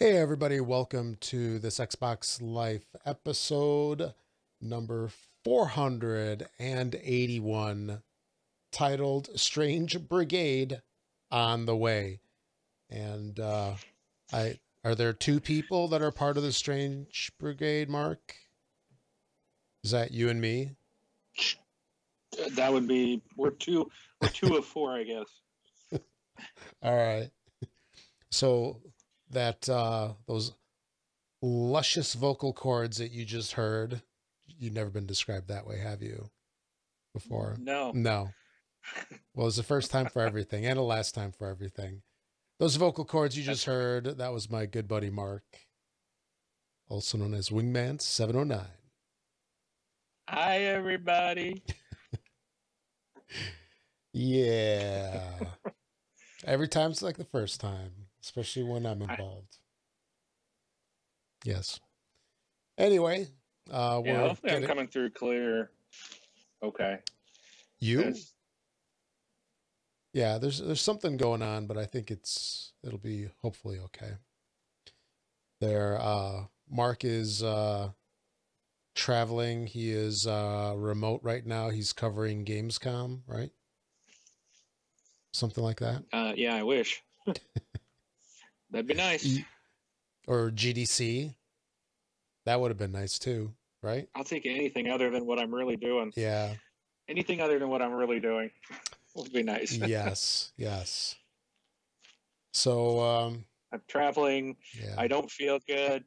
Hey everybody, welcome to this Xbox Life episode number 481, titled Strange Brigade on the Way. And are there two people that are part of the Strange Brigade, Mark? Is that you and me? That would be we're two of four, I guess. All right. So that those luscious vocal cords that you just heard, you've never been described that way, have you? Before? No. No. Well, it's the first time for everything and the last time for everything. Those vocal cords you just That's heard, that was my good buddy Mark, also known as Wingman 709. Hi everybody. Yeah. Every time's like the first time, especially when I'm I, involved. Yes. Anyway, yeah, we're hopefully I'm getting coming through clear. Okay. you. 'Cause Yeah, there's something going on, but I think it'll be hopefully okay. There, Mark is traveling. He is remote right now. He's covering Gamescom, right? Something like that. yeah, I wish. That'd be nice. E- or GDC. That would have been nice too, right? I'll take anything other than what I'm really doing. Yeah. Anything other than what I'm really doing would be nice. Yes. Yes. So, I'm traveling. yeah. I don't feel good.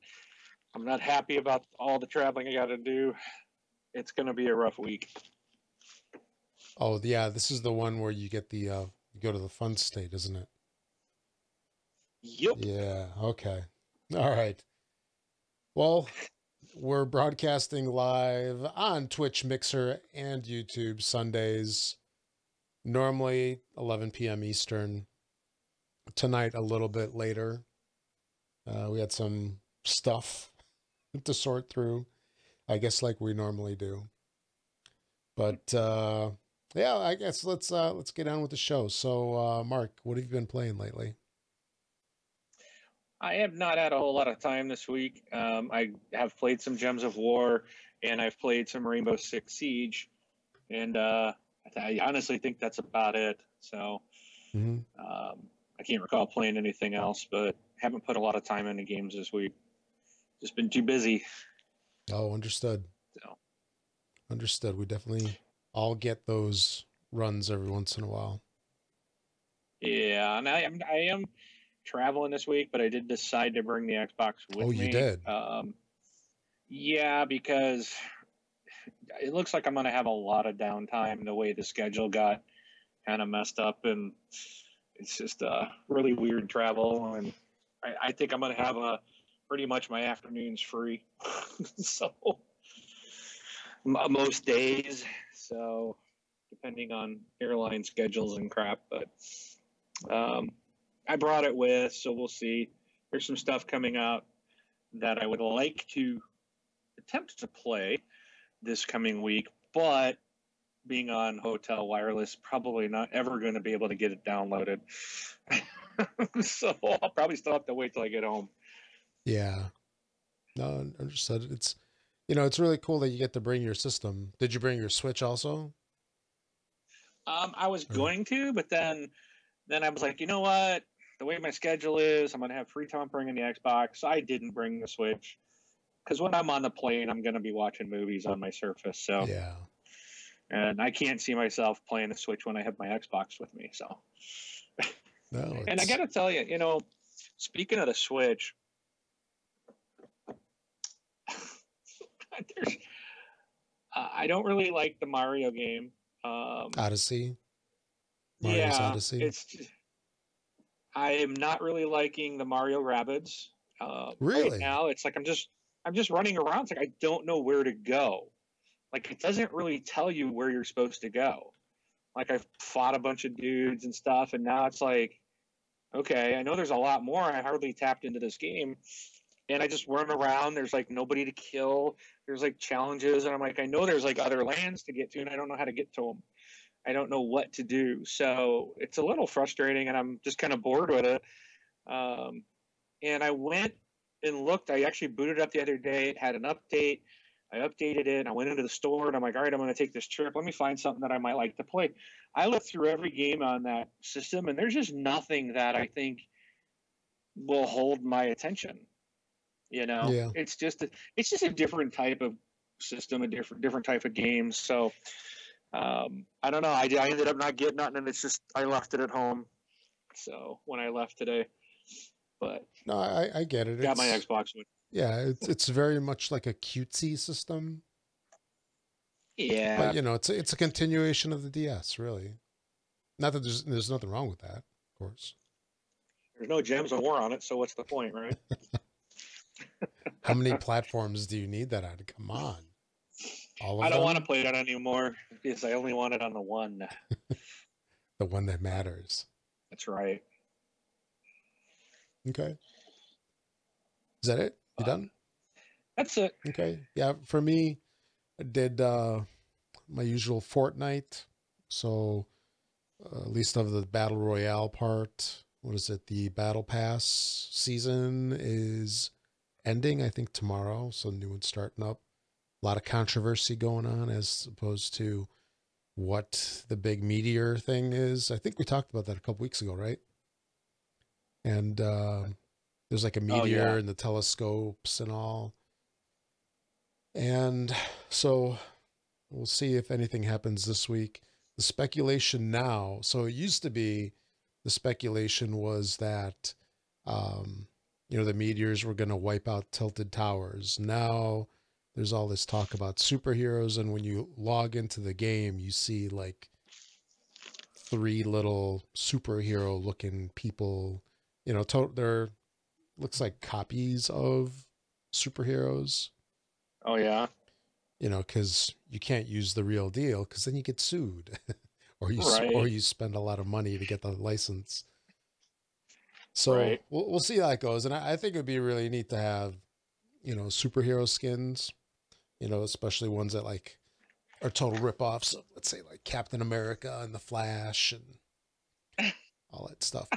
I'm not happy about all the traveling I got to do. It's going to be a rough week. Oh, yeah. This is the one where you get the you go to the fun state, isn't it? Yep. Yeah. Okay. All right. Well, we're broadcasting live on Twitch, Mixer, and YouTube Sundays. Normally 11 p.m. Eastern. Tonight a little bit later. We had some stuff to sort through, I guess, like we normally do. But yeah, I guess let's get on with the show. So, Mark, what have you been playing lately? I have not had a whole lot of time this week. I have played some Gems of War, and I've played some Rainbow Six Siege, and I honestly think that's about it. So Mm-hmm. I can't recall playing anything else, but haven't put a lot of time into games this week. Just been too busy. Oh, understood. So Understood. We definitely all get those runs every once in a while. yeah, and I am traveling this week, but I did decide to bring the Xbox Oh, with you me. did? Yeah, because it looks like I'm going to have a lot of downtime the way the schedule got kind of messed up, and it's just really weird travel. And I think I'm going to have pretty much my afternoons free. So most days. So depending on airline schedules and crap, but I brought it with, so we'll see. There's some stuff coming out that I would like to attempt to play this coming week, but being on hotel wireless, probably not ever going to be able to get it downloaded. So I'll probably still have to wait till I get home. Yeah. No, understood. It's really cool that you get to bring your system. Did you bring your Switch also? I was Or, going to, but then I was like, you know what? The way my schedule is, I'm going to have free time bringing the Xbox. So I didn't bring the Switch because when I'm on the plane, I'm going to be watching movies on my Surface. So, yeah. and I can't see myself playing the Switch when I have my Xbox with me. So, No, and I got to tell you, speaking of the Switch, there's, I don't really like the Mario game. Odyssey. Mario's Yeah, Odyssey. it's I am not really liking the Mario Rabbids. Right Really? now, it's like I'm just running around. It's like I don't know where to go. Like it doesn't really tell you where you're supposed to go. Like I've fought a bunch of dudes and stuff, and now it's like, okay, I know there's a lot more. I hardly tapped into this game, and I just run around. There's like nobody to kill. There's like challenges, and I'm like, I know there's like other lands to get to, and I don't know how to get to them. I don't know what to do. So it's a little frustrating, and I'm just kind of bored with it. And I went and looked. I actually booted it up the other day. It had an update. I updated it. I went into the store and I'm like, all right, I'm going to take this trip. Let me find something that I might like to play. I looked through every game on that system, and there's just nothing that I think will hold my attention. Yeah. It's just a different type of system, a different type of games. So I don't know. I ended up not getting nothing, and it's just I left it at home. So when I left today, but No, I get it. got my It's Xbox with. yeah, it's very much like a cutesy system, but Yeah, it's a continuation of the DS, really. Not that there's nothing wrong with that, of course. there's no Gems of War on it, so what's the point, right? How many platforms do you need that on? Come on, all of I don't want to them? play that anymore because I only want it on the one. The one that matters. That's right. Okay, is that it? You But done? that's it. Okay, yeah. For me, I did my usual Fortnite. So at least of the battle royale part. What is it? The battle pass season is ending, I think, tomorrow. So new one's starting up. A lot of controversy going on as opposed to what the big meteor thing is. I think we talked about that a couple weeks ago, right? And there's like a Oh meteor yeah. and the telescopes and all. And so we'll see if anything happens this week. The speculation now, so it used to be the speculation was that, the meteors were going to wipe out Tilted Towers. Now there's all this talk about superheroes. And when you log into the game, you see like three little superhero looking people, they're looks like copies of superheroes. Oh yeah. Because you can't use the real deal because then you get sued, or Right. you spend a lot of money to get the license. So Right. we'll see how that goes, and I think it'd be really neat to have superhero skins, especially ones that like are total ripoffs of, let's say, like Captain America and the Flash and all that stuff.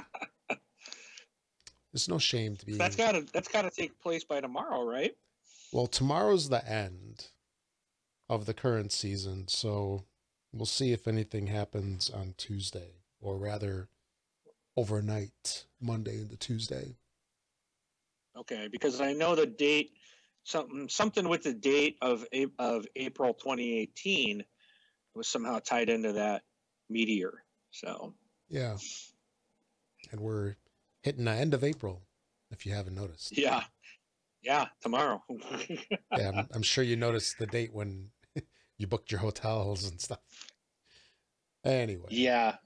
There's no shame to So be. that's gotta take place by tomorrow, right? Well, tomorrow's the end of the current season, so we'll see if anything happens on Tuesday, or rather overnight, Monday into Tuesday. Okay, because I know the date, something with the date of April 2018 was somehow tied into that meteor. So Yeah, and we're hitting the end of April, if you haven't noticed. yeah, yeah, tomorrow. Yeah, I'm sure you noticed the date when you booked your hotels and stuff. Anyway, Yeah,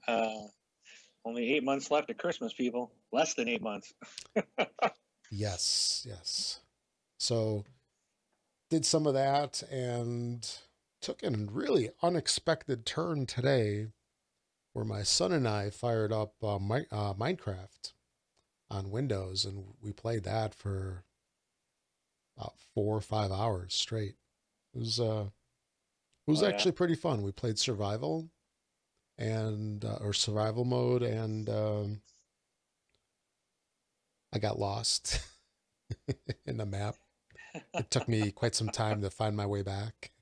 only 8 months left at Christmas, people. Less than 8 months. yes. So did some of that and took a really unexpected turn today where my son and I fired up Minecraft on Windows, and we played that for about 4 or 5 hours straight. It was Oh yeah. actually pretty fun. We played survival and or survival mode, and I got lost in the map. It took me quite some time to find my way back.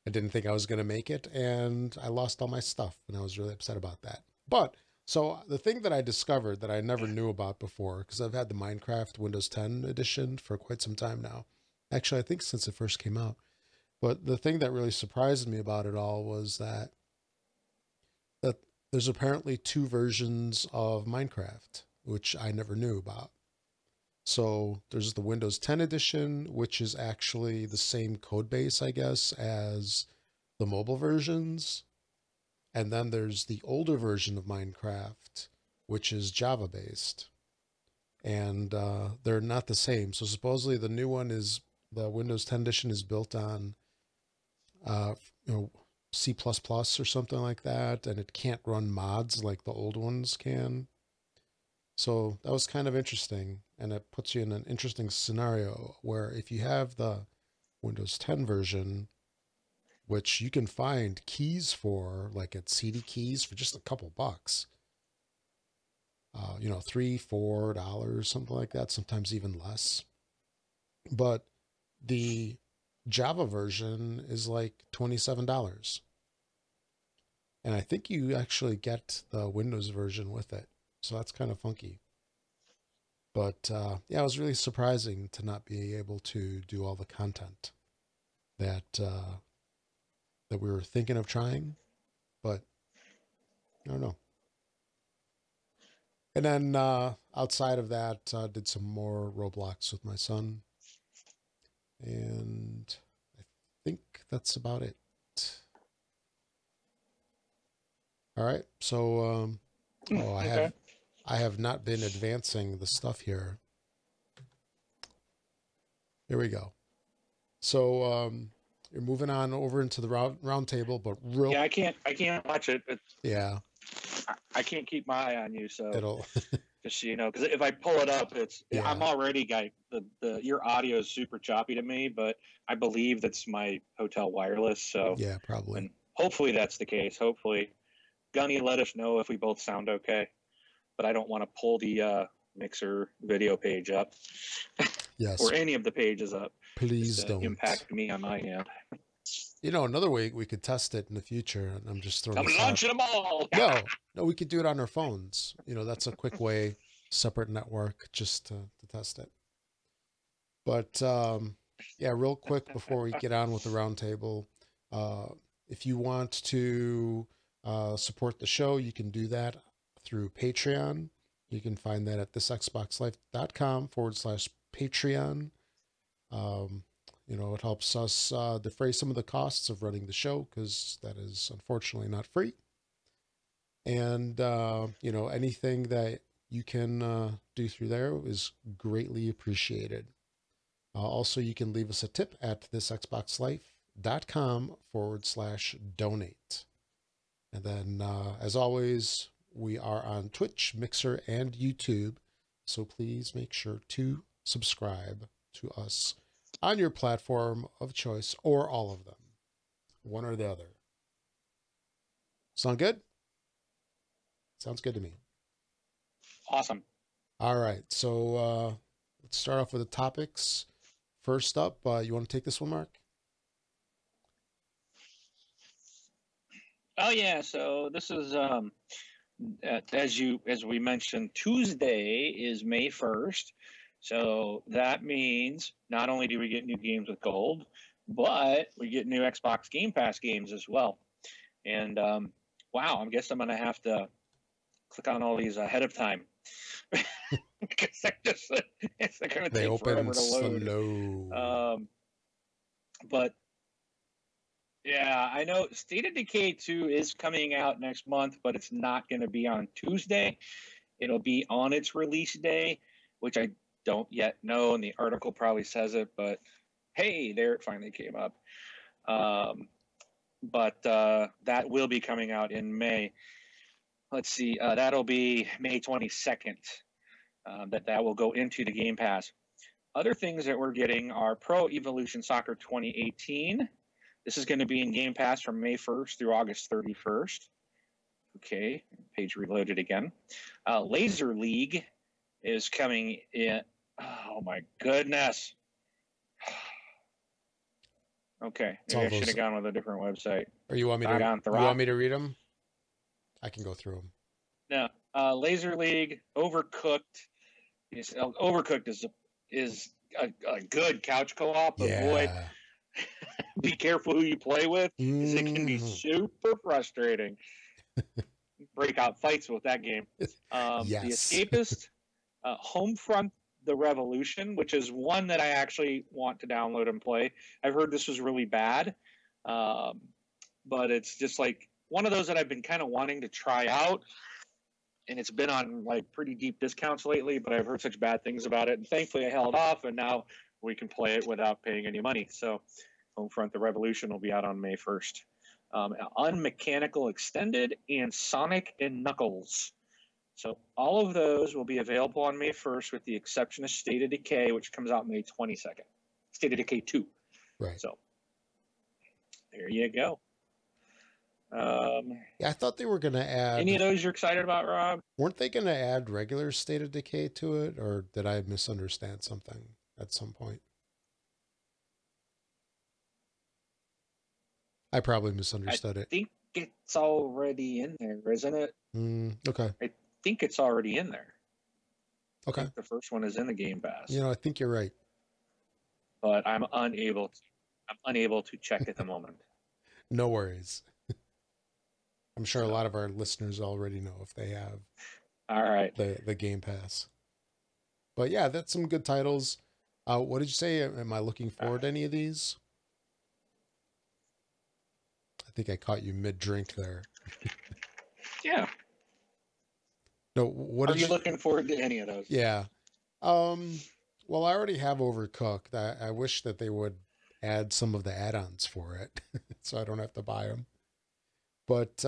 I didn't think I was going to make it, and I lost all my stuff, and I was really upset about that. But so the thing that I discovered that I never knew about before, because I've had the Minecraft Windows 10 edition for quite some time now. Actually, I think since it first came out. But the thing that really surprised me about it all was that there's apparently two versions of Minecraft, which I never knew about. So there's the Windows 10 edition, which is actually the same code base, I guess, as the mobile versions. And then there's the older version of Minecraft, which is Java based. And they're not the same. So supposedly the new one is the Windows 10 edition is built on uh, C++ or something like that, and it can't run mods like the old ones can. So that was kind of interesting, and it puts you in an interesting scenario where if you have the Windows 10 version, which you can find keys for, like at CD Keys for just a couple bucks, $3, $4, something like that, sometimes even less. but the Java version is like $27. And I think you actually get the Windows version with it. So that's kind of funky. But yeah, it was really surprising to not be able to do all the content that that we were thinking of trying, but I don't know. And then outside of that, did some more Roblox with my son, and I think that's about it. All right, so oh, Okay. I have not been advancing the stuff here. Here we go. So you're moving on over into the round table, but real Yeah, I can't watch it. yeah, I can't keep my eye on you, so it'll just so you know, because if I pull it up, I'm yeah, already guy. The your audio is super choppy to me, but I believe that's my hotel wireless. So, yeah, probably. and hopefully that's the case. Hopefully, Gunny, let us know if we both sound okay. But I don't want to pull the Mixer video page up Yes, or any of the pages up. please Just don't. impact me on my end. You know, another way we could test it in the future, and I'm just throwing I'm this out. launching them all. No, no, we could do it on our phones. You know, that's a quick way, separate network, just to test it. But yeah, real quick before we get on with the roundtable, uh, if you want to support the show, you can do that through Patreon. You can find that at thisxboxlife.com/Patreon. Um, you know, it helps us defray some of the costs of running the show because that is unfortunately not free. And, you know, anything that you can do through there is greatly appreciated. Also, you can leave us a tip at thisxboxlife.com/donate. And then, as always, we are on Twitch, Mixer, and YouTube. So please make sure to subscribe to us on your platform of choice or all of them, one or the other. Sound good? Sounds good to me. Awesome. All right. So let's start off with the topics. First up, you want to take this one, Mark? Oh yeah. So this is as we mentioned, Tuesday is May 1st. So that means not only do we get new games with gold, but we get new Xbox Game Pass games as well. And wow, I guess I'm gonna have to click on all these ahead of time because it's gonna They take open forever to load. slow. But yeah, I know State of Decay 2 is coming out next month, but it's not going to be on Tuesday. It'll be on its release day, which I don't yet know, and the article probably says it, but hey, there it finally came up. But that will be coming out in May. Let's see, that'll be May 22nd. That will go into the Game Pass. Other things that we're getting are Pro Evolution Soccer 2018. This is going to be in Game Pass from May 1st through August 31st. Okay, page reloaded again. Laser League is coming in. Oh my goodness. Okay, maybe I should have gone with a different website. Or you want me to read them? I can go through them. No, Laser League, Overcooked. Overcooked is a good couch co-op. Yeah. Avoid. Be careful who you play with, because it can be super frustrating. Break out fights with that game. Yes. The Escapist, Homefront: The Revolution, which is one that I actually want to download and play. I've heard this was really bad, but it's just like one of those that I've been kind of wanting to try out, and it's been on like pretty deep discounts lately, but I've heard such bad things about it, and thankfully I held off, and now we can play it without paying any money. So Homefront: The Revolution will be out on May 1st. Unmechanical Extended and Sonic and Knuckles. So all of those will be available on May 1st, with the exception of State of Decay, which comes out May 22nd. State of Decay 2. Right. So there you go. Yeah, I thought they were going to add... Any of those you're excited about, Rob? Weren't they going to add regular State of Decay to it, or did I misunderstand something at some point? I probably I misunderstood it. think it's already in there, isn't it? Okay. I think it's already in there. I Okay. think the first one is in the Game Pass, I think you're right. but I'm unable to check at the moment. No worries. I'm sure a So, lot of our listeners already know if they have all right. the Game Pass. But yeah, that's some good titles. What did you say? Am I looking forward to any of these? I think I caught you mid drink there. Yeah. No, what Are did you you? looking forward to any of those? Yeah. Um. Well, I already have Overcooked. I wish that they would add some of the add-ons for it, so I don't have to buy them. But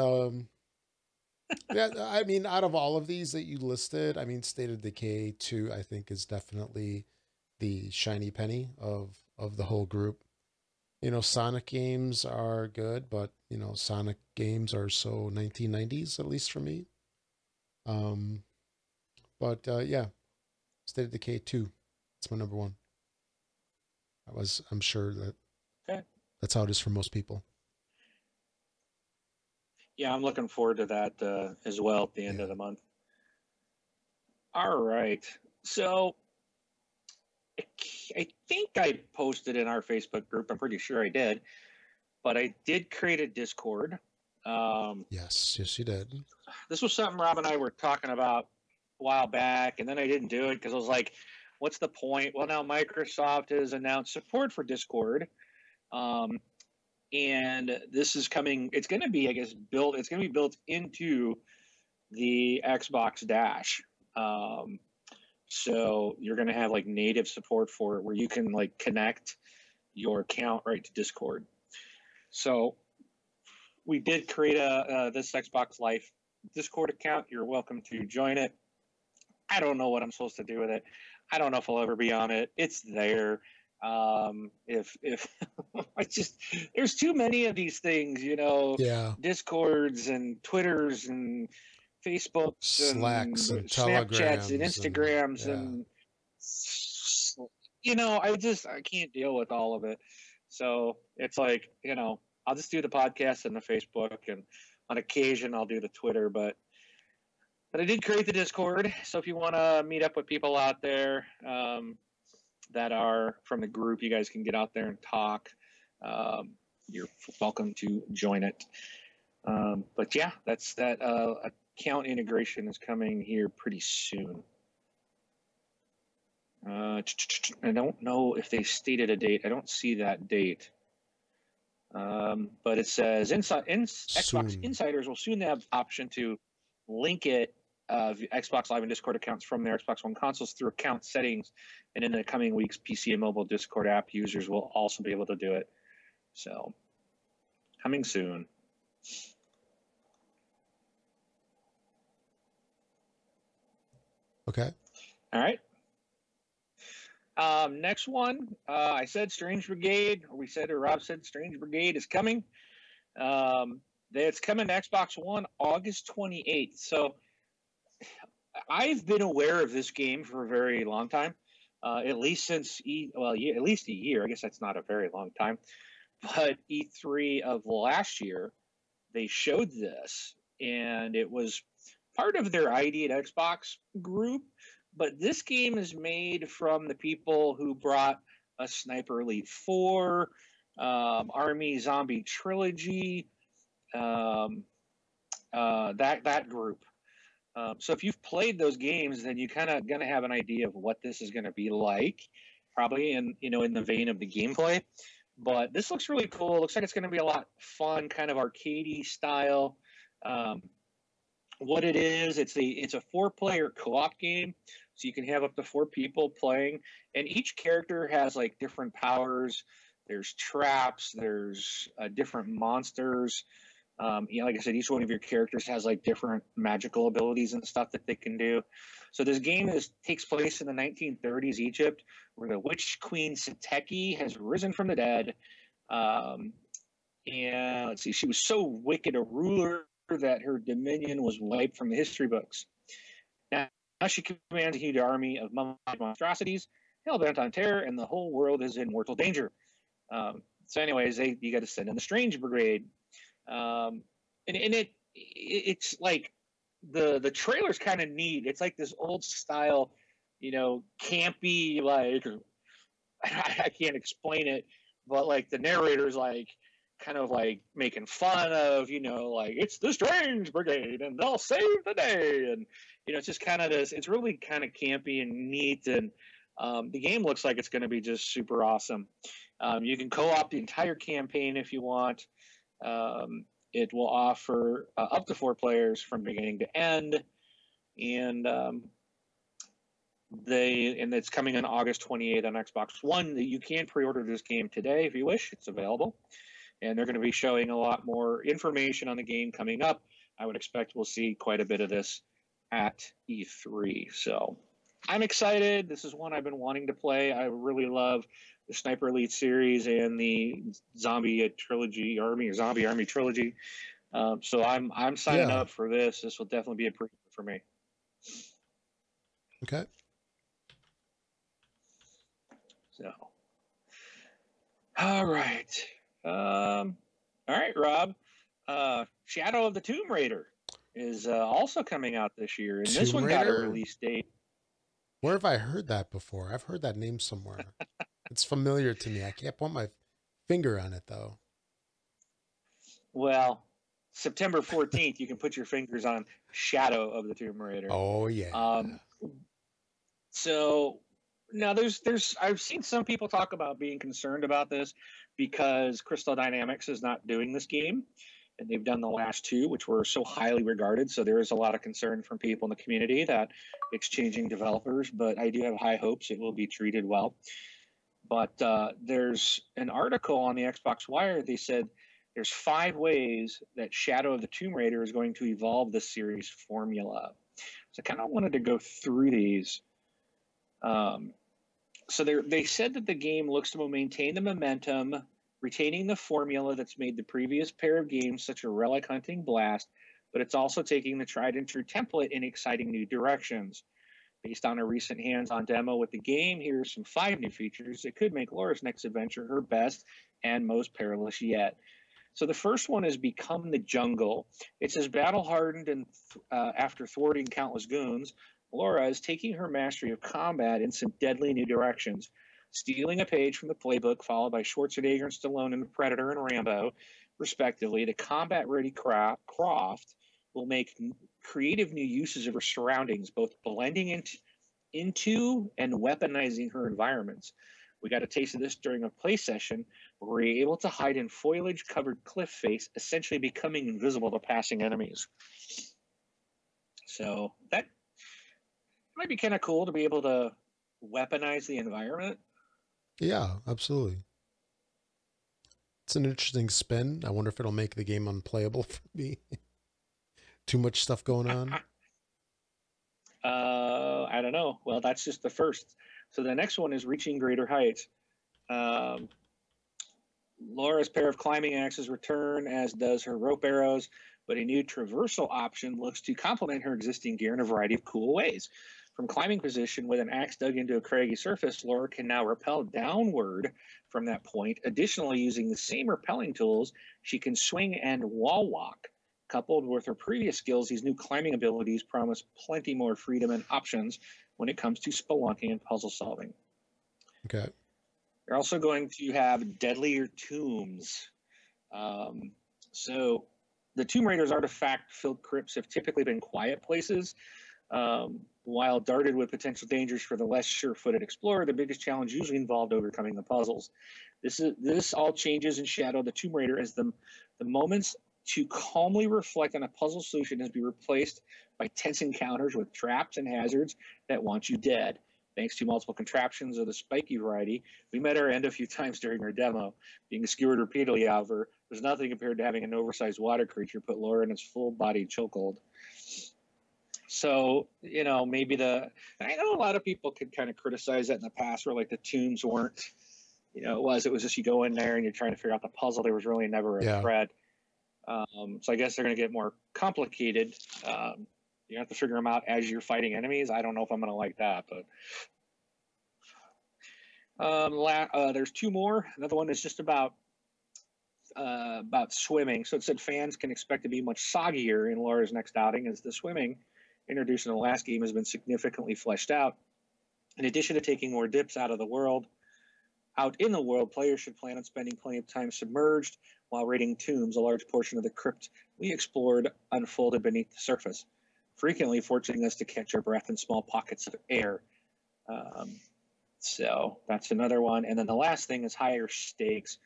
yeah, I mean, out of all of these that you listed, I mean, State of Decay 2, I think, is definitely the shiny penny of the whole group. Sonic games are good, but Sonic games are so 1990s, at least for me. Um, but yeah, State of Decay 2, it's my number one. I'm sure that Okay. that's how it is for most people. Yeah, I'm looking forward to that as well at the end Yeah. of the month. All right. So I think I posted in our Facebook group. I'm pretty sure I did, but I did create a Discord. Um, Yes, yes, you did. this was something Rob and I were talking about a while back, and then I didn't do it because I was like, "What's the point?" Well, now Microsoft has announced support for Discord, um, and this is coming. It's going to be, I guess, built. It's going to be built into the Xbox Dash. Um, so you're going to have like native support for it, where you can like connect your account right to Discord. So we did create a this Xbox Live Discord account. You're welcome to join it. I don't know what I'm supposed to do with it. I don't know if I'll ever be on it. It's there. If I just there's too many of these things, Yeah. Discords and Twitters and Facebooks and Slacks and Snapchats and telegrams and Instagrams yeah. and I can't deal with all of it. So it's like, I'll just do the podcast and the Facebook, and on occasion I'll do the Twitter, but I did create the Discord. So if you want to meet up with people out there that are from the group, you guys can get out there and talk. You're welcome to join it. But yeah, that's that. Account integration is coming here pretty soon. I don't know if they stated a date. I don't see that date. But it says Xbox Soon. insiders will soon have option to link it Xbox Live and Discord accounts from their Xbox One consoles through account settings, and in the coming weeks, PC and mobile Discord app users will also be able to do it. So, coming soon. Okay. All right. Next one, I said Strange Brigade, or we said, or Rob said Strange Brigade is coming. It's coming to Xbox One August 28th. So I've been aware of this game for a very long time, at least since at least a year. I guess that's not a very long time, but E3 of last year, they showed this, and it was part of their ID at Xbox group. But this game is made from the people who brought a Sniper Elite 4, Army Zombie Trilogy, that group. So if you've played those games, then you kind of gonna have an idea of what this is gonna be like, probably in the vein of the gameplay. But this looks really cool. It looks like it's gonna be a lot fun, kind of arcadey style. What it is, it's a 4-player co-op game, so you can have up to 4 people playing, and each character has like different powers. There's traps, there's different monsters. Like I said, each one of your characters has like different magical abilities and stuff that they can do. So this game takes place in the 1930s Egypt, where the witch queen Sateki has risen from the dead. And let's see, she was so wicked a ruler that her dominion was wiped from the history books. Now she commands a huge army of monstrosities, hell bent on terror, and the whole world is in mortal danger. So, anyways, you got to send in the Strange Brigade, and it's like the trailer's kind of neat. It's like this old style, campy, like I can't explain it, but like the narrator's like kind of like making fun of, like it's the Strange Brigade and they'll save the day, and it's just kind of this. It's really kind of campy and neat, and the game looks like it's going to be just super awesome. You can co-op the entire campaign if you want. It will offer up to 4 players from beginning to end, and it's coming on August 28th on Xbox One. You can pre-order this game today if you wish. It's available, and they're going to be showing a lot more information on the game coming up. I would expect we'll see quite a bit of this at E3. So I'm excited. This is one I've been wanting to play. I really love the Sniper Elite series and the Zombie Army trilogy. So I'm signing up for this. This will definitely be a pre for me. Okay. So, all right. All right, Rob. Shadow of the Tomb Raider is also coming out this year, and this one got a release date. Where have I heard that before? I've heard that name somewhere. It's familiar to me. I can't put my finger on it, though. Well, September 14th, you can put your fingers on Shadow of the Tomb Raider. Oh, yeah. So now I've seen some people talk about being concerned about this because Crystal Dynamics is not doing this game, and they've done the last 2, which were so highly regarded. So there is a lot of concern from people in the community that it's changing developers, but I do have high hopes it will be treated well. But there's an article on the Xbox Wire. They said there's 5 ways that Shadow of the Tomb Raider is going to evolve the series formula. So I kind of wanted to go through these. So they said that the game looks to maintain the momentum, retaining the formula that's made the previous pair of games such a relic hunting blast, but it's also taking the tried and true template in exciting new directions. Based on a recent hands-on demo with the game, here's some 5 new features that could make Laura's next adventure her best and most perilous yet. So the first one is Become the Jungle. It says battle-hardened and after thwarting countless goons, Laura is taking her mastery of combat in some deadly new directions. Stealing a page from the playbook, followed by Schwarzenegger and Stallone in Predator and Rambo, respectively, the combat-ready Croft will make creative new uses of her surroundings, both blending into and weaponizing her environments. We got a taste of this during a play session where we were able to hide in foliage-covered cliff face, essentially becoming invisible to passing enemies. So that might be kind of cool to be able to weaponize the environment. Yeah, absolutely. It's an interesting spin. I wonder if it'll make the game unplayable for me. Too much stuff going on. I don't know. Well, that's just the first. So the next one is Reaching Greater Heights. Laura's pair of climbing axes return, as does her rope arrows, but a new traversal option looks to complement her existing gear in a variety of cool ways. From climbing position with an axe dug into a craggy surface, Laura can now rappel downward from that point. Additionally, using the same rappelling tools, she can swing and wall walk. Coupled with her previous skills, these new climbing abilities promise plenty more freedom and options when it comes to spelunking and puzzle solving. Okay. You're also going to have Deadlier Tombs. So the Tomb Raider's artifact-filled crypts have typically been quiet places. While darted with potential dangers for the less sure-footed explorer, the biggest challenge usually involved overcoming the puzzles. This all changes in Shadow of the Tomb Raider as the moments to calmly reflect on a puzzle solution has been replaced by tense encounters with traps and hazards that want you dead. Thanks to multiple contraptions of the spiky variety, we met our end a few times during our demo. Being skewered repeatedly, however, was nothing compared to having an oversized water creature put Laura in its full-body chokehold. So, maybe I know a lot of people could kind of criticize that in the past where, like, the tombs weren't, it was just you go in there and you're trying to figure out the puzzle. There was really never a thread. So I guess they're going to get more complicated. You have to figure them out as you're fighting enemies. I don't know if I'm going to like that, but there's 2 more. Another one is just about about swimming. So it said fans can expect to be much soggier in Laura's next outing, as the swimming introduced in the last game has been significantly fleshed out. In addition to taking more dips out in the world, players should plan on spending plenty of time submerged while raiding tombs. A large portion of the crypt we explored unfolded beneath the surface, frequently forcing us to catch our breath in small pockets of air. So that's another one. And then the last thing is higher stakes.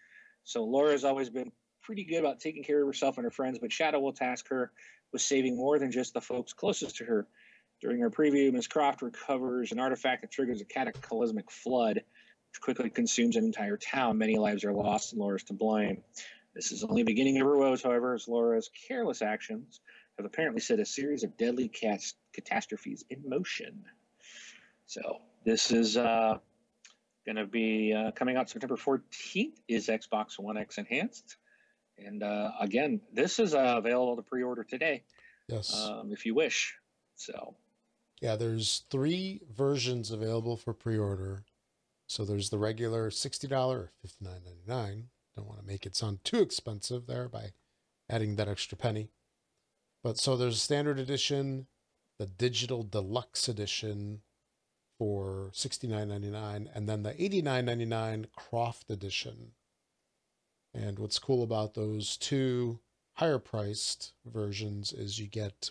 So Laura's always been pretty good about taking care of herself and her friends, but Shadow will task her with saving more than just the folks closest to her. During her preview, Ms. Croft recovers an artifact that triggers a cataclysmic flood, which quickly consumes an entire town. Many lives are lost, and Laura's to blame. This is only the beginning of her woes, however, as Laura's careless actions have apparently set a series of deadly catastrophes in motion. So this is going to be coming out September 14th, is Xbox One X Enhanced. And again, this is available to pre-order today. Yes. If you wish. So yeah, there's 3 versions available for pre-order. So there's the regular $60 or $59.99. Don't want to make it sound too expensive there by adding that extra penny. But so there's a standard edition, the digital deluxe edition for $69.99, and then the $89.99 Croft edition. And what's cool about those 2 higher priced versions is you get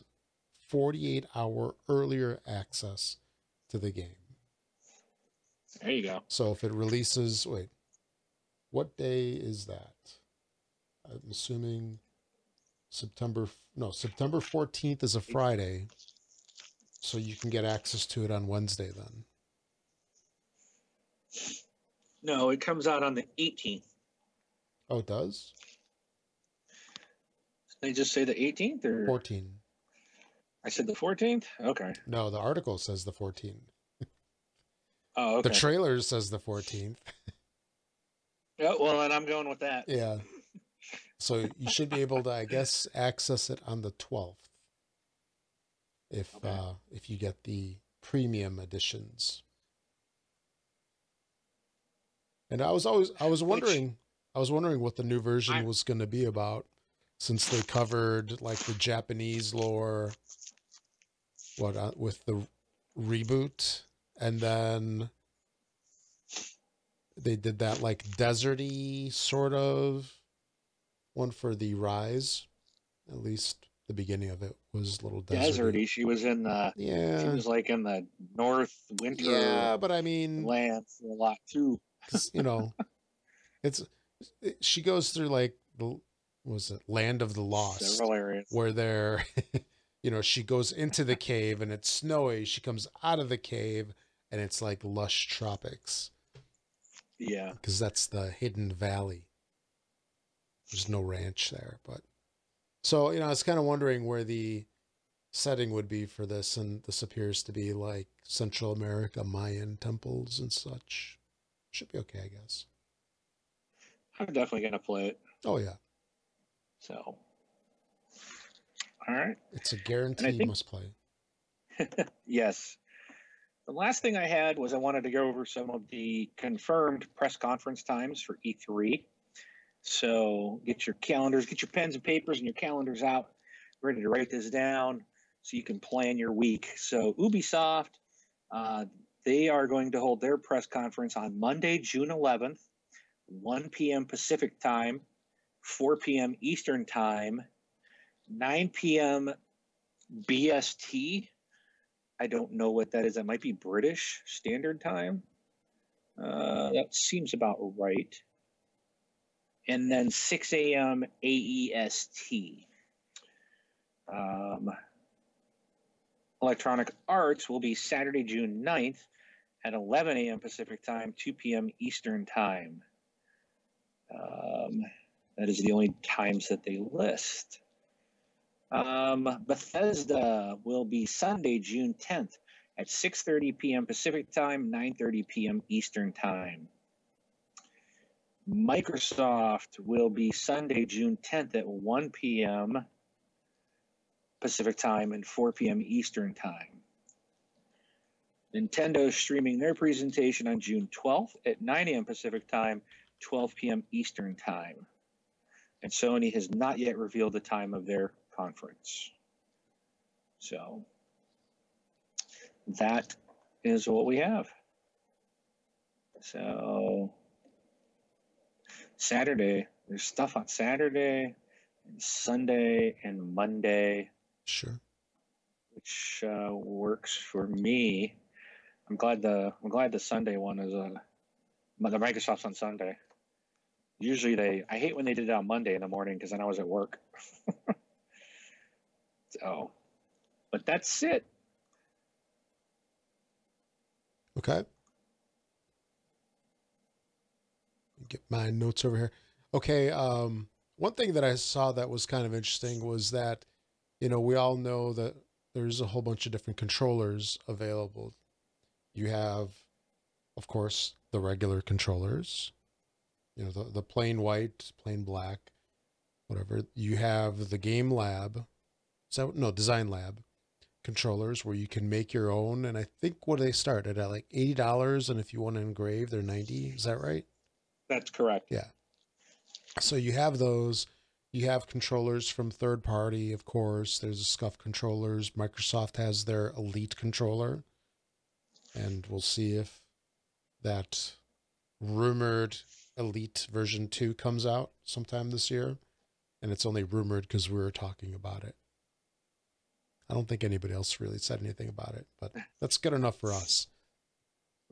48-hour earlier access to the game. there you go. So if it releases, wait, what day is that? I'm assuming September 14th is a Friday. So you can get access to it on Wednesday then. No, it comes out on the 18th. Oh, it does? They just say the 18th or 14. I said the 14th? Okay. No, the article says the 14th. Oh, okay. The trailer says the 14th. Yeah, well, then I'm going with that. Yeah. So you should be able to, I guess, access it on the 12th. If you get the premium editions. And I was wondering what the new version was going to be about, since they covered like the Japanese lore, with the reboot, and then they did that like deserty sort of one for the Rise. At least the beginning of it was a little deserty. She was in the she was like in the north winter. Yeah, but I mean, lands a lot too. Because she goes through like Land of the Lost, several areas where they're, she goes into the cave and it's snowy. She comes out of the cave and it's like lush tropics. Yeah, because that's the hidden valley. There's no ranch there, but so I was kind of wondering where the setting would be for this, and this appears to be like Central America, Mayan temples and such. Should be okay, I guess. I'm definitely going to play it. Oh, yeah. So, all right. It's a guaranteed must play. Yes. The last thing I had was I wanted to go over some of the confirmed press conference times for E3. So get your calendars, get your pens and papers and your calendars out, ready to write this down so you can plan your week. So Ubisoft, they are going to hold their press conference on Monday, June 11th, 1 p.m. Pacific time, 4 p.m. Eastern time, 9 p.m. BST. I don't know what that is. That might be British Standard Time. That seems about right. And then 6 a.m. AEST. Electronic Arts will be Saturday, June 9th at 11 a.m. Pacific Time, 2 p.m. Eastern Time. That is the only times that they list. Bethesda will be Sunday, June 10th at 6:30 p.m. Pacific Time, 9:30 p.m. Eastern Time. Microsoft will be Sunday, June 10th at 1 p.m. Pacific Time and 4 p.m. Eastern Time. Nintendo is streaming their presentation on June 12th at 9 a.m. Pacific Time, 12 p.m. Eastern Time. and Sony has not yet revealed the time of their conference. So that is what we have. So Saturday, there's stuff on Saturday and Sunday and Monday. Sure. Which works for me. I'm glad the Sunday one is the Microsoft's on Sunday. Usually I hate when they did it on Monday in the morning because then I was at work. So, but that's it. Okay. Get my notes over here. Okay. One thing that I saw that was kind of interesting was that, we all know that there's a whole bunch of different controllers available. You have, of course, the regular controllers, the plain white, plain black, whatever. You have the Game Lab, Design Lab controllers where you can make your own. And I think what do they start at like $80, and if you want to engrave, they're $90. Is that right? That's correct. Yeah. So you have those. You have controllers from third party, of course. There's the SCUF controllers. Microsoft has their Elite controller. And we'll see if that rumored Elite version 2 comes out sometime this year. And it's only rumored because we were talking about it. I don't think anybody else really said anything about it, but that's good enough for us.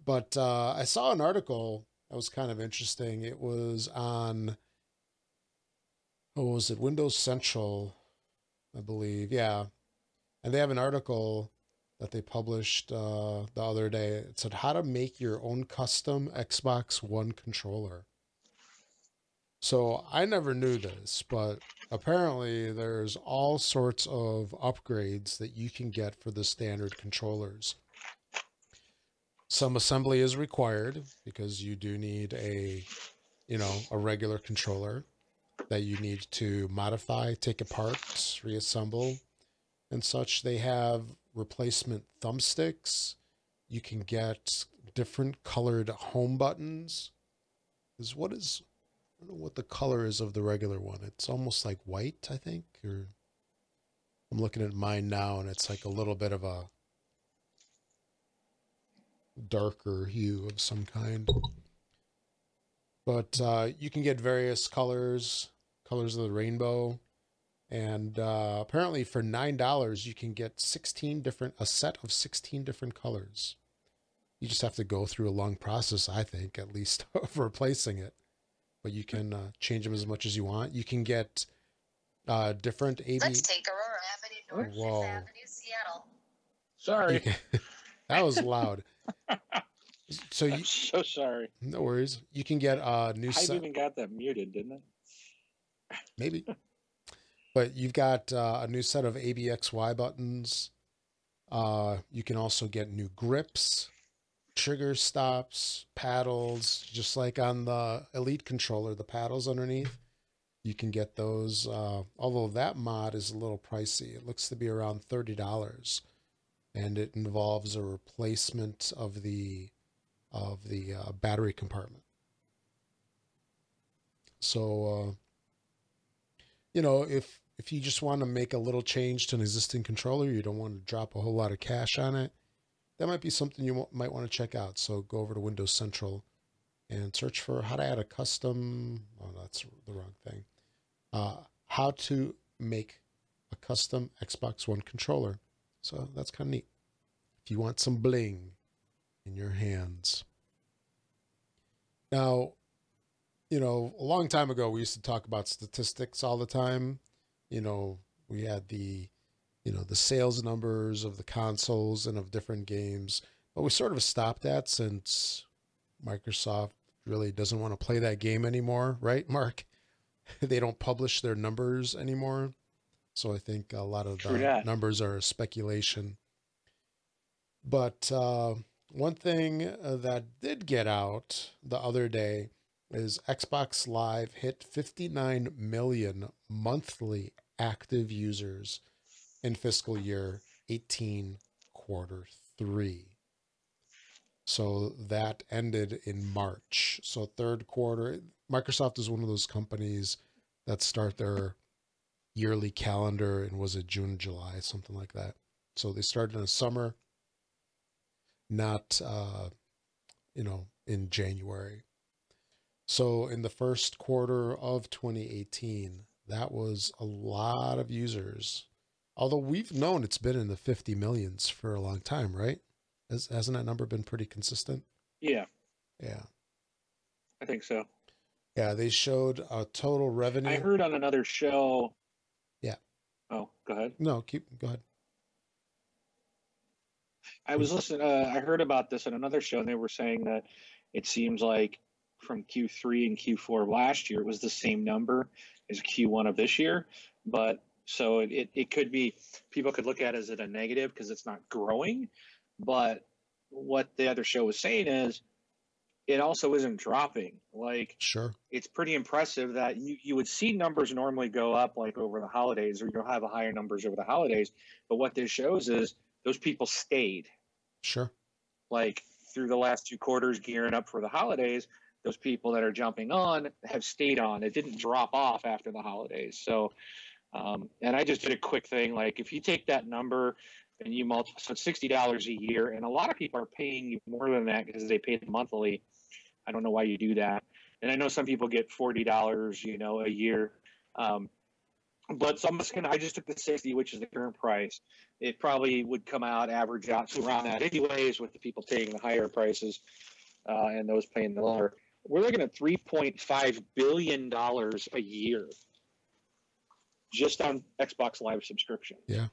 But I saw an article that was kind of interesting. It was on, Windows Central, I believe. Yeah. And they have an article that they published the other day. It said how to make your own custom Xbox One controller. So I never knew this, but apparently there's all sorts of upgrades that you can get for the standard controllers. Some assembly is required because you do need a regular controller that you need to modify, take apart, reassemble, and such. They have replacement thumbsticks. You can get different colored home buttons. I don't know what the color is of the regular one. It's almost like white, I think. Or I'm looking at mine now, and it's like a little bit of a darker hue of some kind. But you can get various colors of the rainbow. And apparently for $9, you can get a set of 16 different colors. You just have to go through a long process, I think, at least, of replacing it. But you can change them as much as you want. You can get different AB. Let's take Aurora Avenue, North Whoa. 5th Avenue, Seattle. Sorry. That was loud. So I'm so sorry. No worries. You can get a new set. I even got that muted, didn't I? Maybe. But you've got a new set of ABXY buttons. You can also get new grips, trigger stops, paddles, just like on the Elite controller, the paddles underneath. You can get those, although that mod is a little pricey. It looks to be around $30. And it involves a replacement of the battery compartment. So, if you just want to make a little change to an existing controller, you don't want to drop a whole lot of cash on it, that might be something you might want to check out. So go over to Windows Central and search for how to add a custom, that's the wrong thing, how to make a custom Xbox One controller. So that's kind of neat if you want some bling in your hands. Now, a long time ago, we used to talk about statistics all the time. We had the sales numbers of the consoles and of different games, but we sort of stopped that since Microsoft really doesn't want to play that game anymore, right, Mark? They don't publish their numbers anymore. So I think a lot of the numbers are speculation. But one thing that did get out the other day is Xbox Live hit 59 million monthly active users in fiscal year 18 quarter 3. So that ended in March. So third quarter, Microsoft is one of those companies that start their yearly calendar, and was it June, July, something like that. So they started in the summer, not in January. So in the first quarter of 2018, that was a lot of users. Although we've known it's been in the 50 millions for a long time, right? Hasn't that number been pretty consistent? Yeah, Yeah. I think so. Yeah, they showed a total revenue. I heard on another show. Yeah. Oh, go ahead. No, go ahead. I was listening. I heard about this on another show, and they were saying that it seems like from Q3 and Q4 last year, it was the same number as Q1 of this year. But so it could be, people could look at it as a negative because it's not growing. But what the other show was saying is it also isn't dropping. Like, Sure. it's pretty impressive that you would see numbers normally go up like over the holidays, or you'll have a higher numbers over the holidays. But what this shows is those people stayed. Sure. Like through the last 2 quarters gearing up for the holidays, those people that are jumping on have stayed on. It didn't drop off after the holidays. So, and I just did a quick thing. Like if you take that number and you multiply, so it's $60 a year, and a lot of people are paying you more than that because they pay it monthly. I don't know why you do that. And I know some people get $40, a year. But so I just took the 60, which is the current price. It probably would come out, average out to around that anyways, with the people paying the higher prices and those paying the lower. We're looking at $3.5 billion a year just on Xbox Live subscription. Yeah.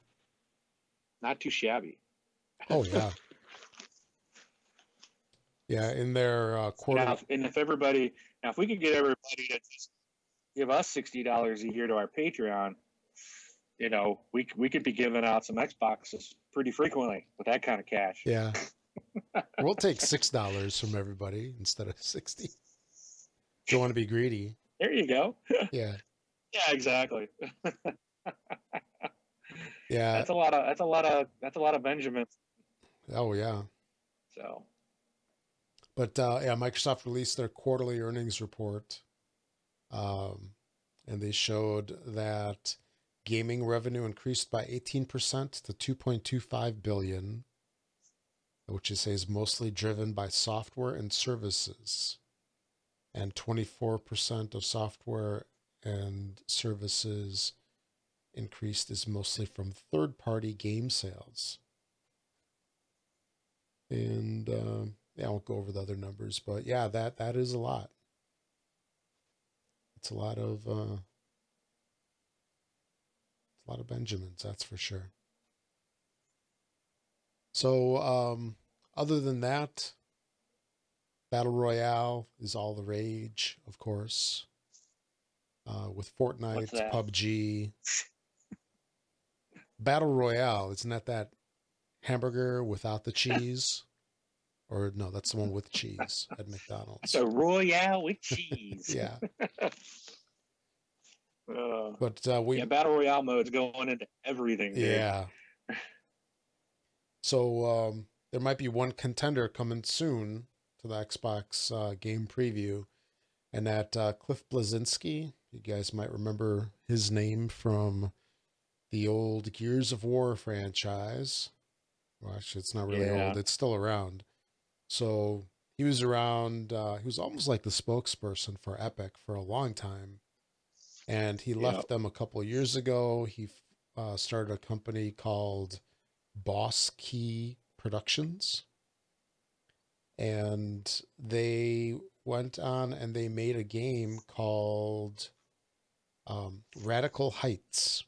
Not too shabby. Oh, yeah. Yeah, in their quarter. Now, if we could get everybody to just give us $60 a year to our Patreon, we could be giving out some Xboxes pretty frequently with that kind of cash. Yeah. We'll take $6 from everybody instead of 60. Don't want to be greedy. There you go. Yeah. Yeah, exactly. Yeah. That's a lot of Benjamins. Oh, yeah. So. But Microsoft released their quarterly earnings report. And they showed that gaming revenue increased by 18% to $2.25 billion, which is mostly driven by software and services. And 24% of software and services increased is mostly from third-party game sales. And I won't go over the other numbers, but yeah, that is a lot. It's a lot of Benjamins, that's for sure. So, other than that, Battle Royale is all the rage, of course. With Fortnite, PUBG. Battle Royale, isn't that hamburger without the cheese? Or no, that's the one with cheese at McDonald's. It's a Royale with cheese. Yeah. But Battle Royale mode's going into everything. Dude. Yeah. So there might be one contender coming soon to the Xbox game preview, and that Cliff Bleszinski. You guys might remember his name from the old Gears of War franchise. Well, actually, it's not really old. It's still around. So he was around. He was almost like the spokesperson for Epic for a long time. And he left them a couple of years ago. He started a company called Boss Key Productions. And they went on and they made a game called Radical Heights.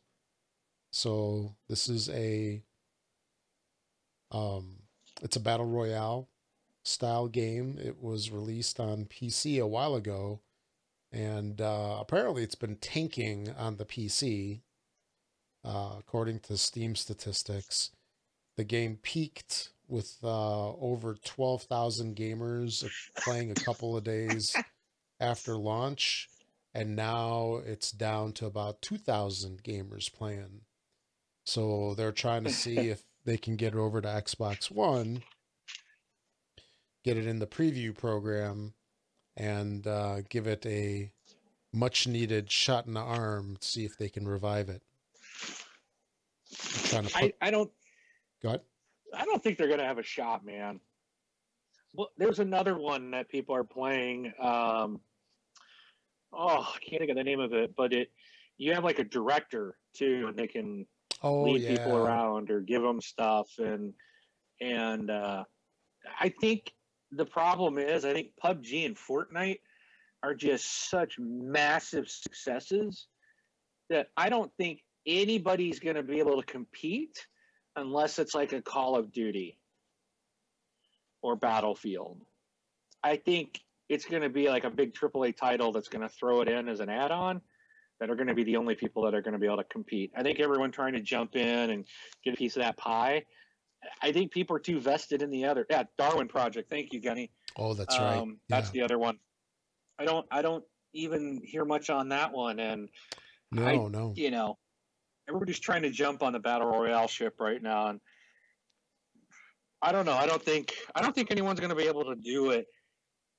So this is it's a battle royale style game. It was released on PC a while ago. And apparently it's been tanking on the PC. According to Steam statistics, the game peaked with over 12,000 gamers playing a couple of days after launch. And now it's down to about 2,000 gamers playing. So they're trying to see if they can get it over to Xbox One, get it in the preview program, and give it a much needed shot in the arm to see if they can revive it. I'm trying to put... I don't Go ahead. I don't think they're gonna have a shot, man. Well, there's another one that people are playing. I can't think of the name of it, but you have like a director too, and they can lead people around or give them stuff, and I think the problem is I think PUBG and Fortnite are just such massive successes that I don't think anybody's going to be able to compete unless it's like a Call of Duty or Battlefield. I think it's going to be like a big AAA title that's going to throw it in as an add-on that are going to be the only people that are going to be able to compete. I think everyone trying to jump in and get a piece of that pie, I think people are too vested in the other. Yeah, Darwin Project. Thank you, Gunny. Oh, that's right. That's the other one. I don't even hear much on that one, and no. You know, everybody's trying to jump on the battle royale ship right now, and I don't know. I don't think anyone's going to be able to do it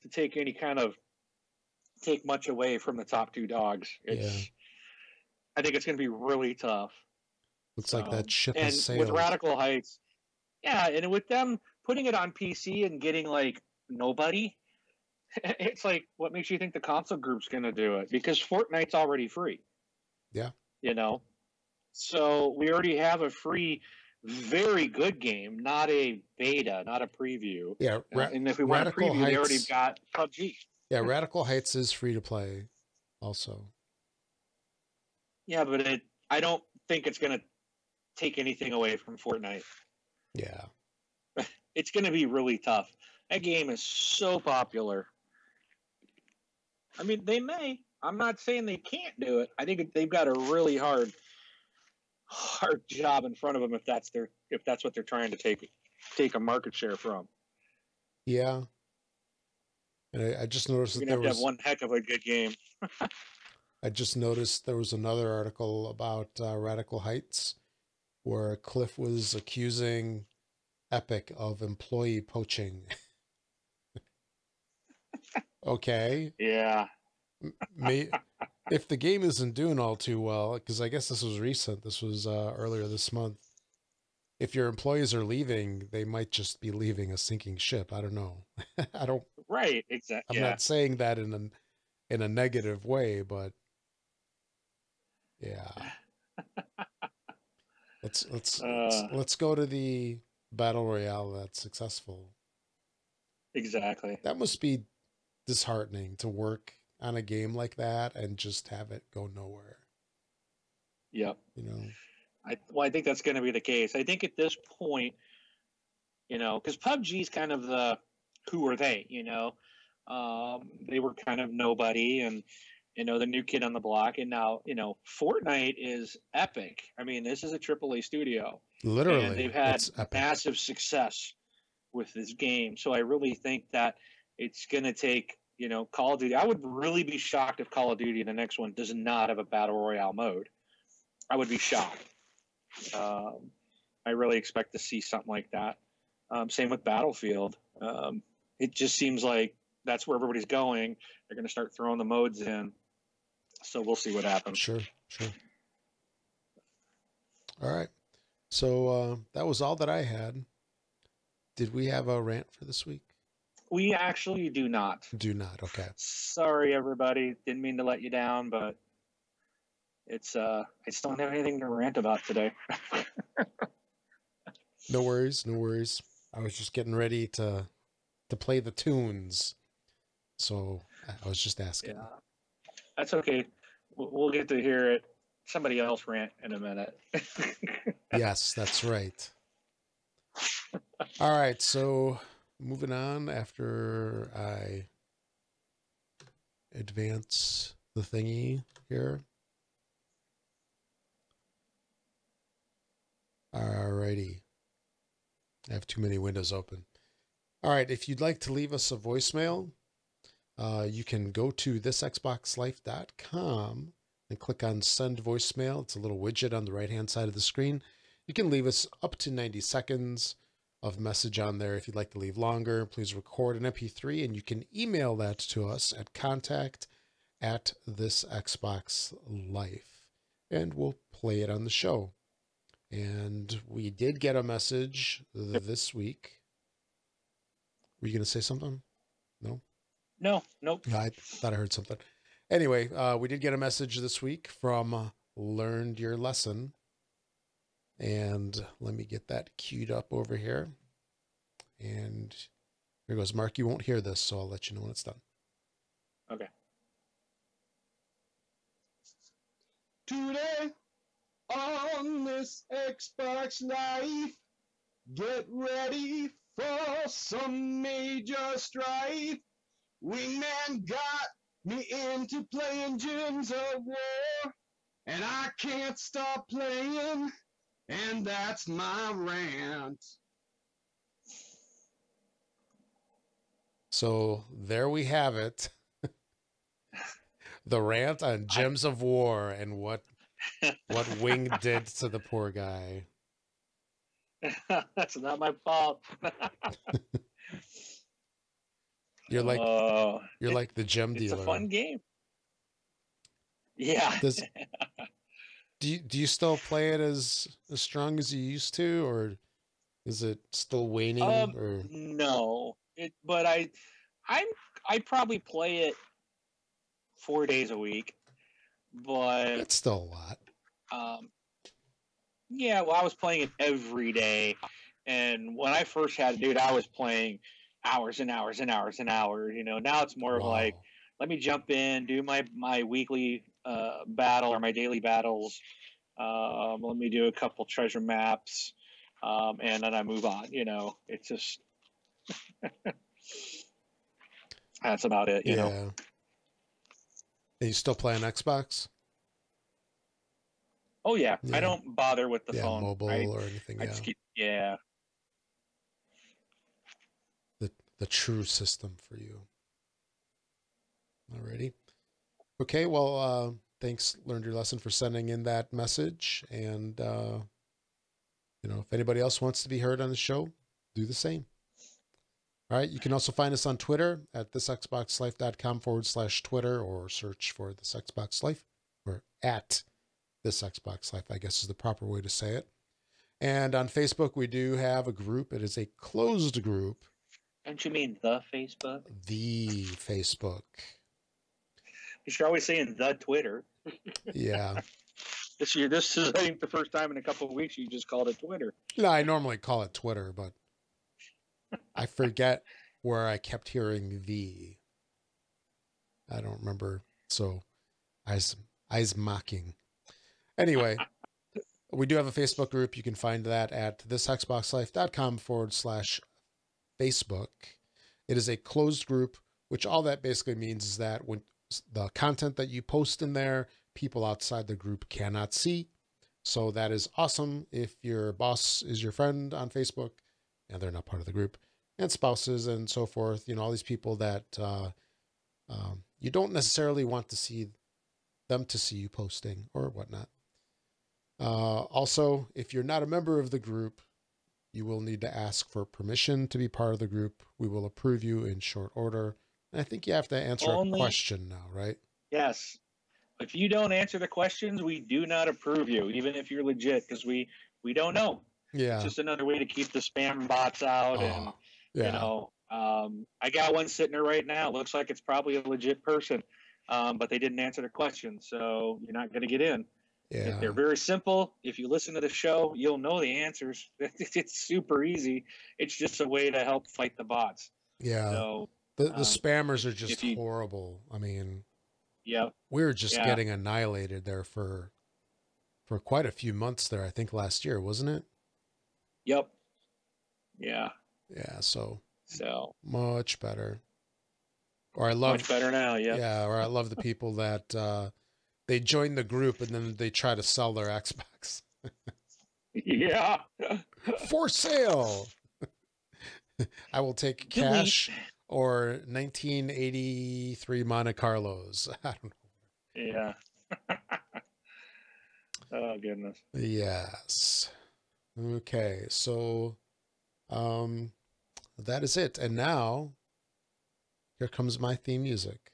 to take much away from the top two dogs. I think it's going to be really tough. Looks like that ship has sailed. With Radical Heights, yeah, and with them putting it on PC and getting like nobody, it's like, what makes you think the console group's going to do it? Because Fortnite's already free. Yeah. You know? So we already have a free, very good game, not a beta, not a preview. Yeah. And if we want a preview, they already got PUBG. Yeah, Radical Heights is free to play also. Yeah, but I don't think it's going to take anything away from Fortnite. Yeah. It's going to be really tough. That game is so popular. I mean, they may. I'm not saying they can't do it. I think they've got a really hard job in front of them if that's what they're trying to take a market share from. Yeah. And I just noticed that there was one heck of a good game. I just noticed there was another article about Radical Heights where Cliff was accusing Epic of employee poaching. Okay. Yeah. If the game isn't doing all too well, because I guess this was recent, this was earlier this month. If your employees are leaving, they might just be leaving a sinking ship. I don't know. I don't. Right. Exactly. I'm not saying that in a negative way, but yeah. Let's go to the battle royale that's successful. Exactly. That must be disheartening to work on a game like that and just have it go nowhere. Yep. You know. I think that's going to be the case. I think at this point, you know, because PUBG is kind of the who are they? You know, they were kind of nobody, and you know, the new kid on the block, and now you know, Fortnite is Epic. I mean, this is a AAA studio. Literally, and they've had massive success with this game. So I really think that it's going to take, you know, Call of Duty. I would really be shocked if Call of Duty, the next one, does not have a battle royale mode. I would be shocked. I really expect to see something like that. Same with Battlefield. It just seems like that's where everybody's going. They're going to start throwing the modes in. So we'll see what happens. Sure. All right. So that was all that I had. Did we have a rant for this week? We actually do not. Do not. Okay. Sorry, everybody. Didn't mean to let you down, but it's I just don't have anything to rant about today. No worries. I was just getting ready to play the tunes, so I was just asking. Yeah, that's okay. We'll get to hear it. Somebody else rant in a minute. Yes, that's right. All right, so moving on after I advance the thingy here. Alrighty. I have too many windows open. All right, if you'd like to leave us a voicemail, you can go to thisxboxlife.com and click on send voicemail. It's a little widget on the right-hand side of the screen. You can leave us up to 90 seconds of message on there. If you'd like to leave longer, please record an MP3 and you can email that to us at contact at this Xbox Life, and we'll play it on the show. And we did get a message this week. Were you going to say something? No? No, nope. I thought I heard something. Anyway, we did get a message this week from Learned Your Lesson. And let me get that queued up over here. And here goes. Mark, you won't hear this, so I'll let you know when it's done. Okay. Today on this Xbox Live, get ready for some major strife. Wingman got me into playing Gems of War, and I can't stop playing, and that's my rant. So there we have it. The rant on Gems of War and what Wing did to the poor guy. That's not my fault. You're like the gem dealer. It's a fun game. Yeah. Do you still play it as strong as you used to, or is it still waning? Or no, but I probably play it 4 days a week, but it's still a lot. Yeah, well, I was playing it every day, and when I first had it, dude, I was playing hours and hours and hours and hours. You know, now it's more of like, let me jump in, do my weekly battle or my daily battles. Let me do a couple treasure maps, and then I move on. You know, it's just that's about it. You know. And you still play on Xbox? Oh yeah, I don't bother with the phone, mobile or anything. I just keep, The true system for you. Alrighty. Okay, well, thanks, Learned Your Lesson, for sending in that message. And if anybody else wants to be heard on the show, do the same. All right, you can also find us on Twitter at thisxboxlife.com/Twitter, or search for This Xbox Life, or at This Xbox Life, I guess is the proper way to say it. And on Facebook, we do have a group. It is a closed group. Don't you mean the Facebook? The Facebook. You're always saying the Twitter. Yeah. This is, I think, the first time in a couple of weeks you just called it Twitter. No, I normally call it Twitter, but I forget where I kept hearing the. I don't remember. So I's mocking. Anyway, we do have a Facebook group. You can find that at thisxboxlife.com/Facebook. It is a closed group, which all that basically means is that when the content that you post in there, people outside the group cannot see. So that is awesome if your boss is your friend on Facebook and they're not part of the group, and spouses and so forth. All these people that you don't necessarily want to see them to see you posting or whatnot. Also, if you're not a member of the group, you will need to ask for permission to be part of the group. We will approve you in short order. And I think you have to answer a question now, right? Yes. If you don't answer the questions, we do not approve you, even if you're legit, because we don't know. Yeah. It's just another way to keep the spam bots out. I got one sitting there right now. It looks like it's probably a legit person, but they didn't answer the question, so you're not going to get in. Yeah. They're very simple. If you listen to the show, you'll know the answers. It's super easy. It's just a way to help fight the bots. Yeah. So, the spammers are just horrible. I mean, we were just getting annihilated there for quite a few months there. I think last year, wasn't it? Yep. Yeah. Yeah. So much better. Or I love much better now. Yeah. Yeah. Or I love the people that they join the group and then they try to sell their Xbox. Yeah. For sale. I will take cash or 1983 Monte Carlos. I don't know. Yeah. Oh, goodness. Yes. Okay. So, that is it. And now, here comes my theme music.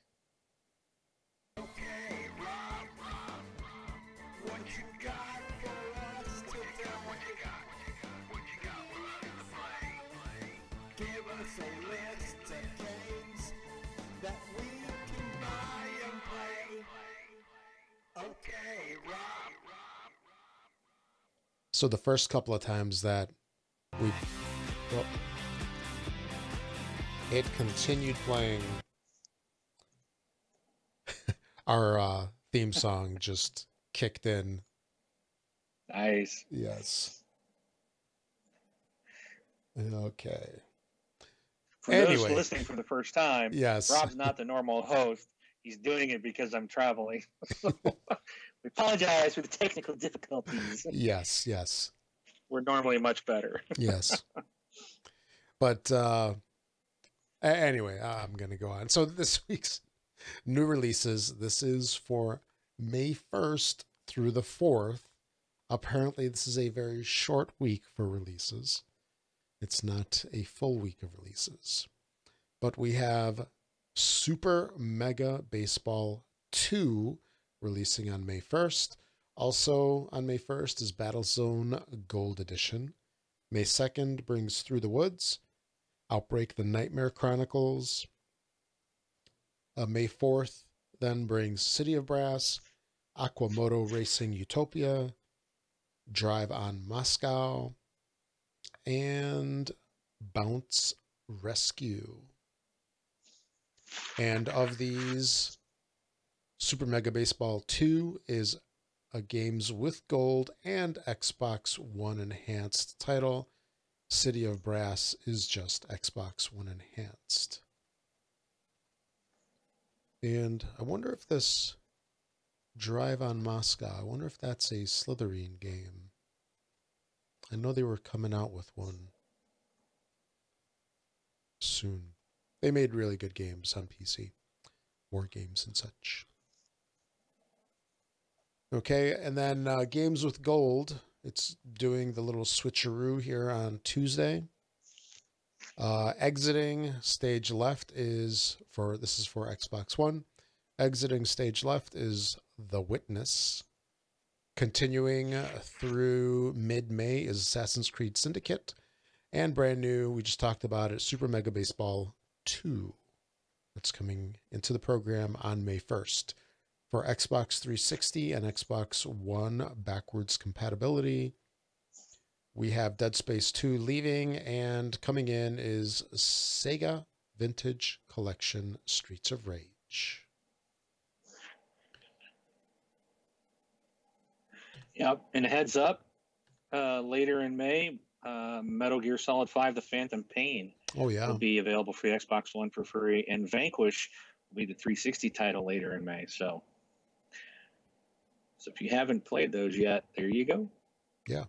So the first couple of times that we, well, it continued playing, our theme song just kicked in. Nice. Yes. Okay. For those Anyway. listening for the first time, Yes. Rob's not the normal host. He's doing it because I'm traveling. So we apologize for the technical difficulties. Yes, yes. We're normally much better. Yes. But anyway, I'm going to go on. So this week's new releases, this is for May 1st through the 4th. Apparently, this is a very short week for releases. It's not a full week of releases. But we have Super Mega Baseball 2 releasing on May 1st. Also on May 1st is Battlezone Gold Edition. May 2nd brings Through the Woods, Outbreak the Nightmare Chronicles. May 4th then brings City of Brass, Aquamoto Racing Utopia, Drive on Moscow, and Bounce Rescue. And of these, Super Mega Baseball 2 is a Games with Gold and Xbox One Enhanced title. City of Brass is just Xbox One Enhanced. And I wonder if this Drive on Moscow, I wonder if that's a Slytherin game. I know they were coming out with one soon. They made really good games on PC. War games and such. Okay, and then Games with Gold. It's doing the little switcheroo here on Tuesday. Exiting stage left is for, this is for Xbox One. Exiting stage left is The Witness. Continuing through mid-May is Assassin's Creed Syndicate. And brand new, we just talked about it, Super Mega Baseball 2. That's coming into the program on May 1st. For Xbox 360 and Xbox One backwards compatibility, we have Dead Space 2 leaving, and coming in is Sega Vintage Collection Streets of Rage. Yep, and a heads up, later in May, Metal Gear Solid 5: The Phantom Pain will be available for the Xbox One for free, and Vanquish will be the 360 title later in May. So if you haven't played those yet, there you go. Yeah.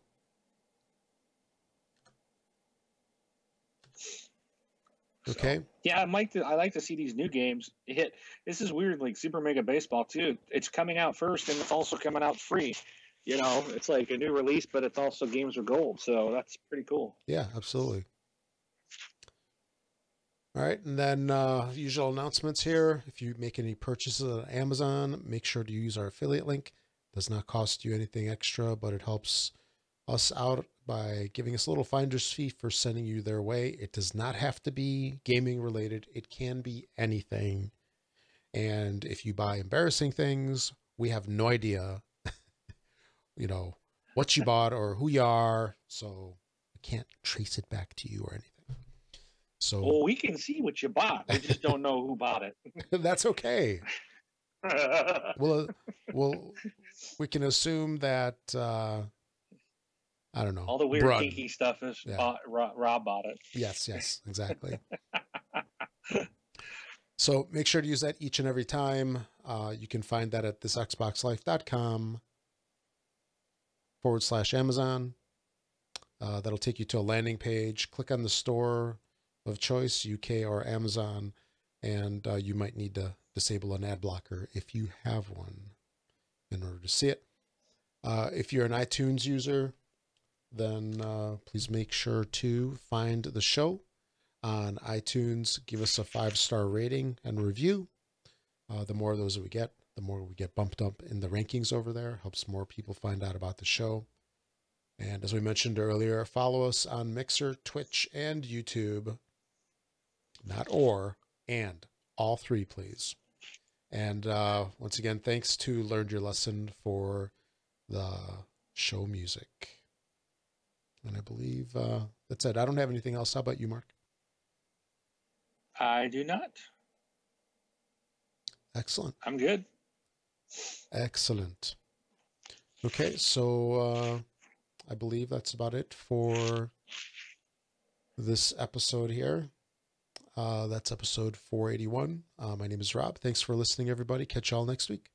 Okay. So, yeah, I like to see these new games hit. This is weird, like Super Mega Baseball 2. It's coming out first, and it's also coming out free. You know, it's like a new release, but it's also Games with Gold. So that's pretty cool. Yeah, absolutely. All right, and then usual announcements here. If you make any purchases on Amazon, make sure to use our affiliate link. Does not cost you anything extra, but it helps us out by giving us a little finder's fee for sending you their way. It does not have to be gaming related. It can be anything. And if you buy embarrassing things, we have no idea, you know, what you bought or who you are. So we can't trace it back to you or anything. So well, we can see what you bought. We just don't know who bought it. That's okay. Well, we can assume that I don't know. All the weird Brud. kinky stuff is Rob bought it. Yes, exactly. So make sure to use that each and every time. You can find that at thisxboxlife.com/Amazon. That'll take you to a landing page. Click on the store of choice, UK or Amazon, and you might need to disable an ad blocker if you have one in order to see it. If you're an iTunes user, then please make sure to find the show on iTunes. Give us a 5-star rating and review. The more of those that we get, the more we get bumped up in the rankings over there. Helps more people find out about the show. And as we mentioned earlier, follow us on Mixer, Twitch, and YouTube. Not or, and all three, please. And once again, thanks to Learned Your Lesson for the show music. And I believe that's it. I don't have anything else. How about you, Mark? I do not. Excellent. I'm good. Excellent. Okay, so I believe that's about it for this episode here. That's episode 481. My name is Rob. Thanks for listening, everybody. Catch y'all next week.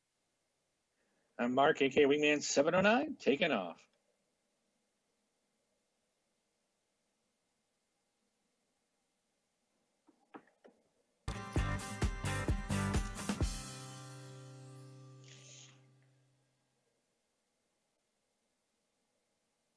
I'm Mark, aka Wingman 709, taking off.